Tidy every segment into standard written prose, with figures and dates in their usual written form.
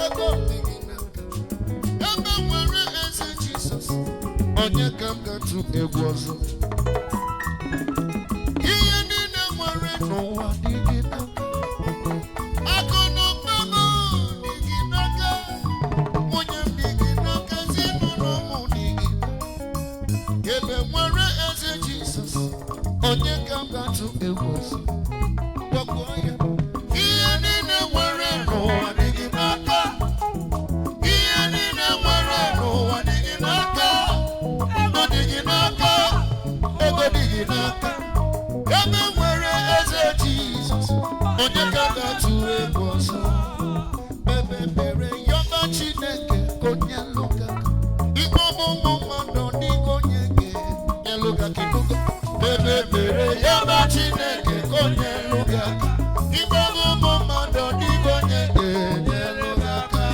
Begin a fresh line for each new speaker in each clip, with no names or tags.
ego dịghị n'aka. Ebe nwere eze Jizọs, onye ka m ga-atụ egwu ọzọ? Ihe niile nwere n'ụwa dịghị n'aka. Akụ na ụba m dịghị n'aka. Nwunye m dịghị n'aka, ezinụlọ m dịghị n'aka. Ebe nwere eze Jizọs, onye ka m ga-atụ egwu ọzọ? Gwakwuo ya. Ihe niile nwere n'ụwa dịghị n'aka. Ihe niile nwere n'ụwa dịghị n'aka. Ego dịghị n'aka. Ego dịghị n'aka. Ebe nwere eze Jizọs, onye ka ga-atụ egwu ọzọ? Ebe mere yọba Chineke ka onye lụga. Igbo ụmụ mmadụ dịka onye ga-elụga kinugo. Ebe mere yọba Chineke ka onye lụga. Igbo ụmụ mmadụ dịka onye ga-elụga aka.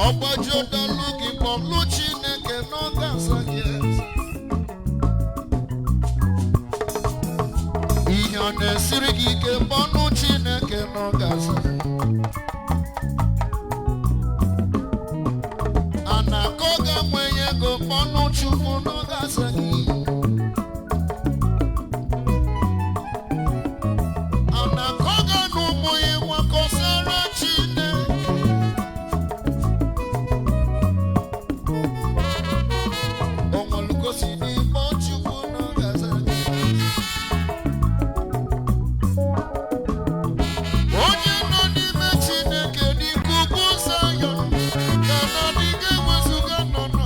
Ọgbajudolu gị kpọlụ Chineke n'oge nsọ gị. Ihe ọ na-esiri gị ike kpọnụ Chineke n'oge nsọ. A na-akọ ga-enweghị ego kpọnụ Chukwu n'oge nsọ gị. A na-akọ ga n'ụmụ ya nwakọsara Chineke. Onye nọ n'ime Chineke dịka ugwu Zayọn, ka na dịga ewezuga nọ nọ.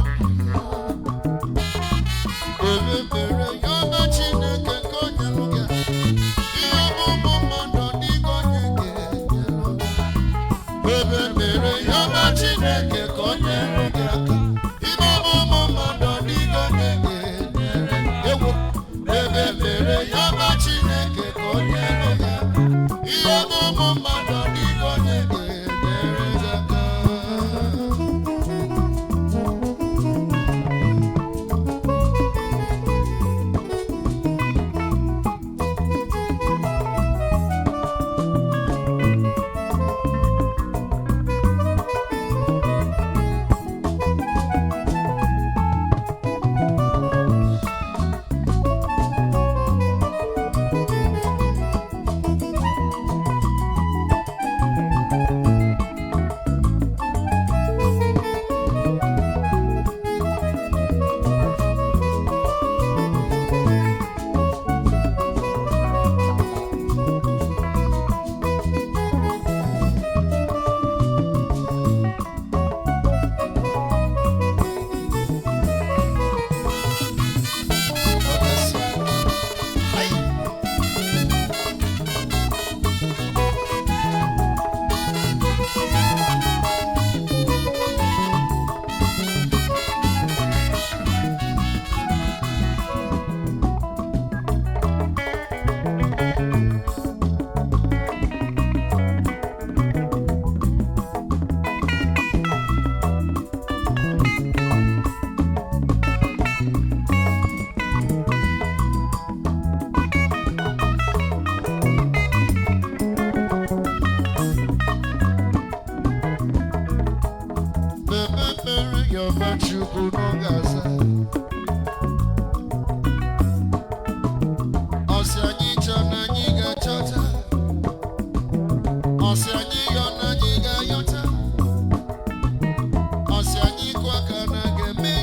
Ebe mere yọba Chineke ka o nyelụ gị. Ihe bụ ụmụ mmadụ dịka onye ga-enyelụ gị. Ebe mere yọba Chineke ka o nyelụ gị aka. Ihe bụ ụmụ mmadụ dịka onye ga-enyere ewu. Ebe mere yọba Chineke ka o nyelụ gị aka. Ihe bụ ụmụ mmadụ dịka onye ga-enyere gị aka. Chukwu n'oge aza. Ọsị anyị chọ na anyị ga-achọta. Ọsị anyị yọ na anyị ga-ayọta. Ọsị anyị kụ aka na ga-eme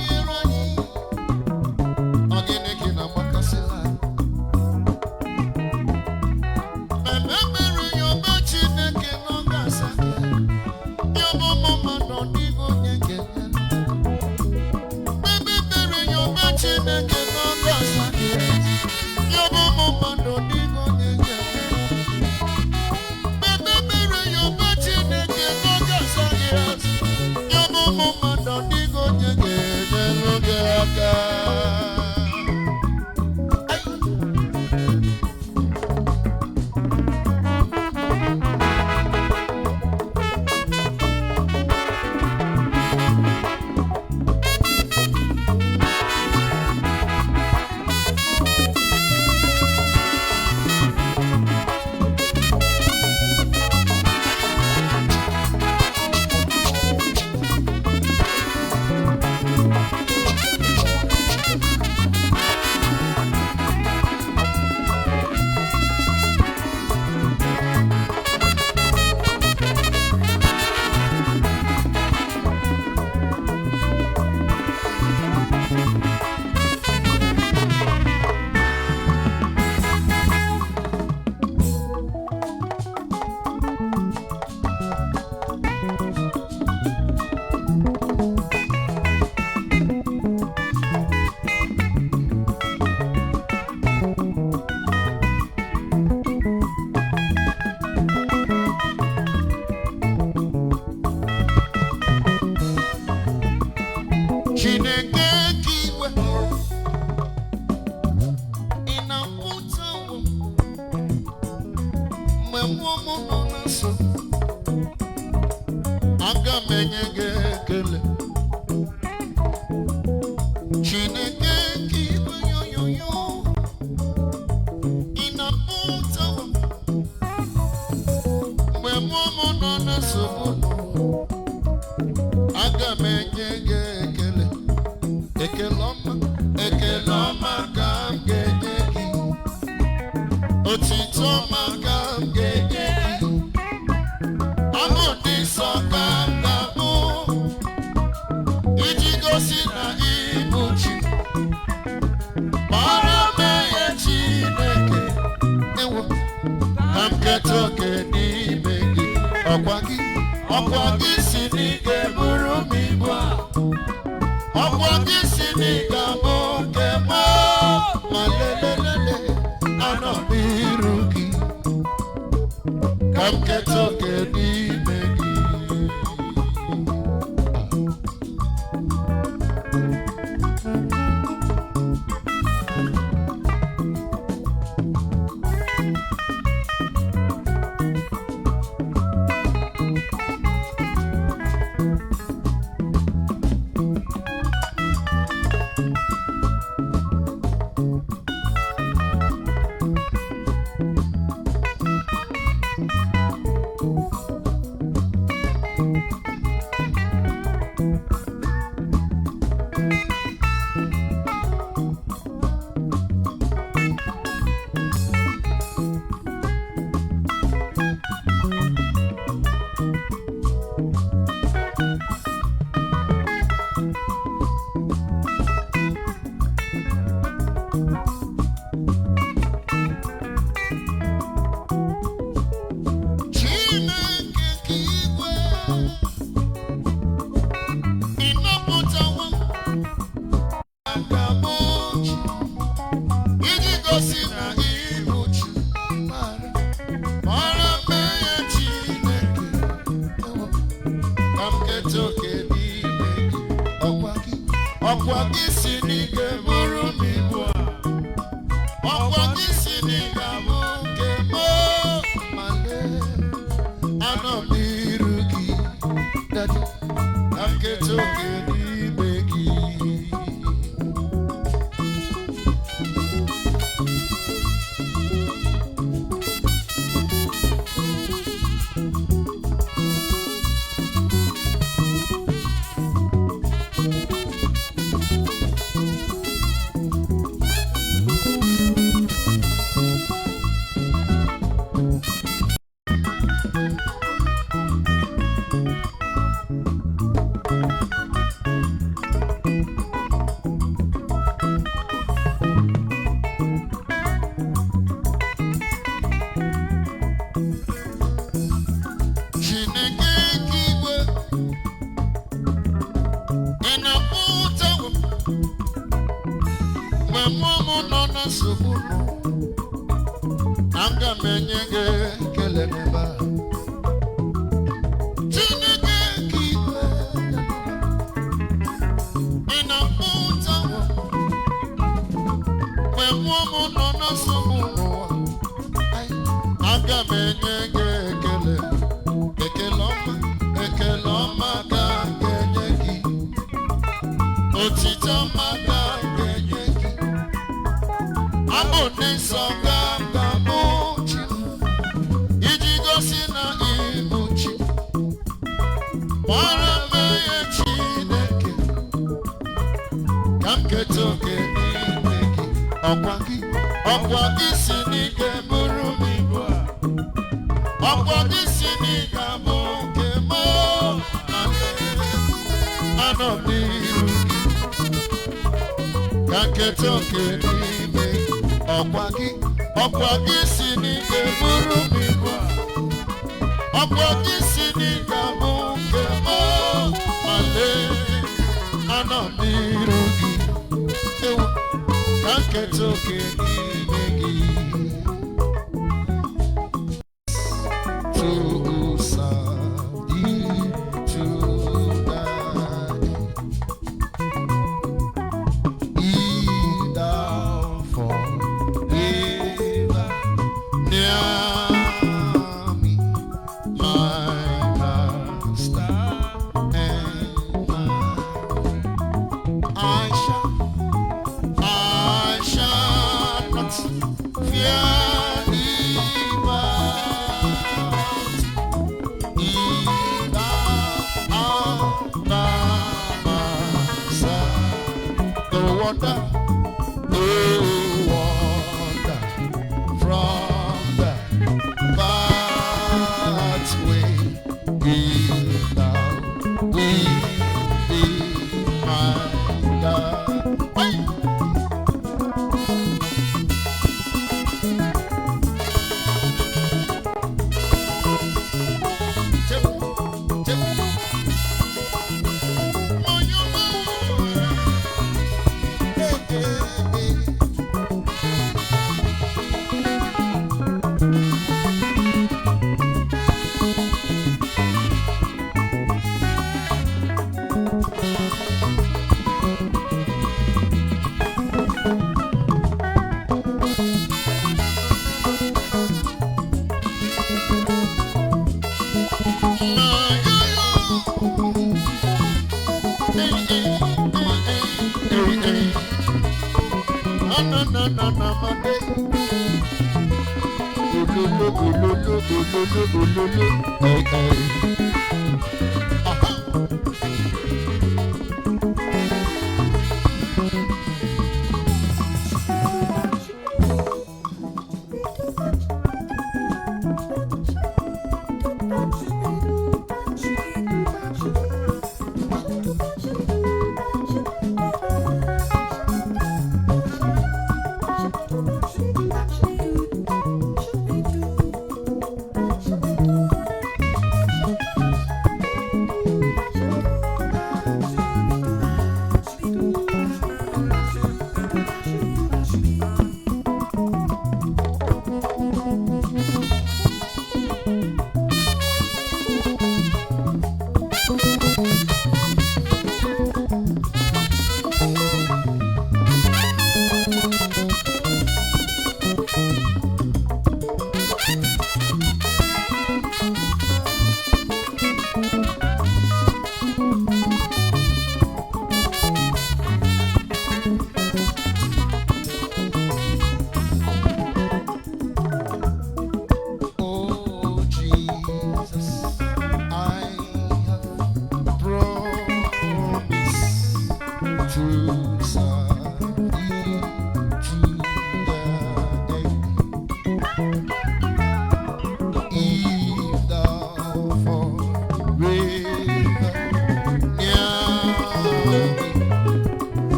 Chineke kiwe inaputawo mwemumu nonaso aga menyege kele Chineke kiwe yo yo yo inaputawo mwemumu nonaso aga menyege kele Ekeloma kamgejeki Otitoma kamgejeki Amodiso kamgamu Ijigosi na ibuchi Parameye Chineke Ewo Kamketoke nimegi Okwagi sinike burumibwa Okwagi sinike mokemo Malelelele Anobiruki Kamketoke nimegi Okwagi sinike burumibwa Okwagi sinike mokemo Male Anobiruki Dadi Kamketoke nimegi Anga menyege kele meba Chineke kiwe Inaputa Mwemumu nona sumunu Anga menyege kele Ekeloma kangejeki Otitoma kangejeki Amone songa muchi Ijigosi na ibuchi Parameye Chineke Kamketoke nimegi Okwagi sinike burumibwa Okwagi sinike mokemo Anobiruki Kamketoke nimegi Okwagi sinike burumibwa Okwagi sinike mokemo Male Anobiruki Ewo Kamketoke nimegi wonder, oh wonder, from the pathway if thou wilt be my God. Hey!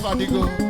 Fadigo.